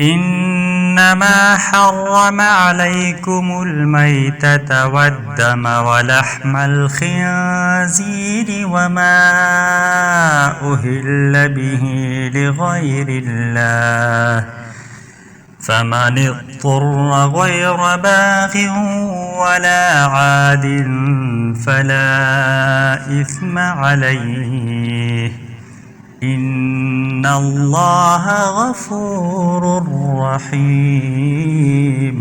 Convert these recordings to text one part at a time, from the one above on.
إنما حرم عليكم الميتة والدم ولحم الخنزير وما أهل به لغير الله فمن اضطر غير باغ ولا عاد فلا إثم عليه إن الله غفور رحيم.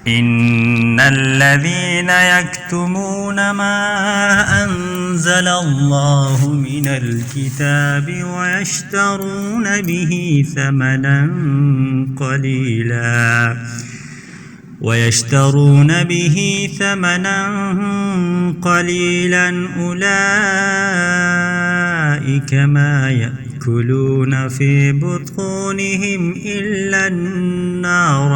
إن الذين يكتمون ما أنزل الله من الكتاب ويشترون به ثمنا قليلا أولئك ما يأكلون في بطونهم إلا النار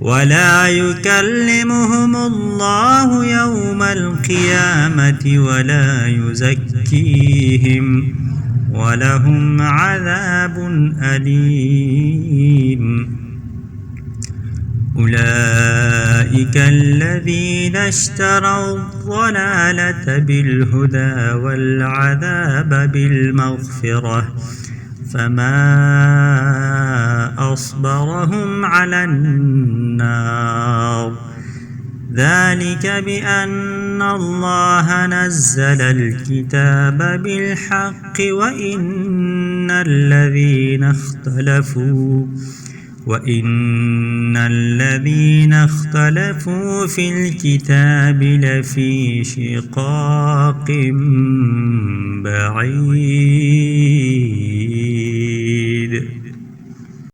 ولا يكلمهم الله يوم القيامة ولا يزكيهم ولهم عذاب أليم. أولئك الذين اشتروا الضلالة بالهدى والعذاب بالمغفرة فما أصبرهم على النار ذلك بأن الله نزل الكتاب بالحق وإن الذين اختلفوا في الكتاب لفي شقاق بعيد.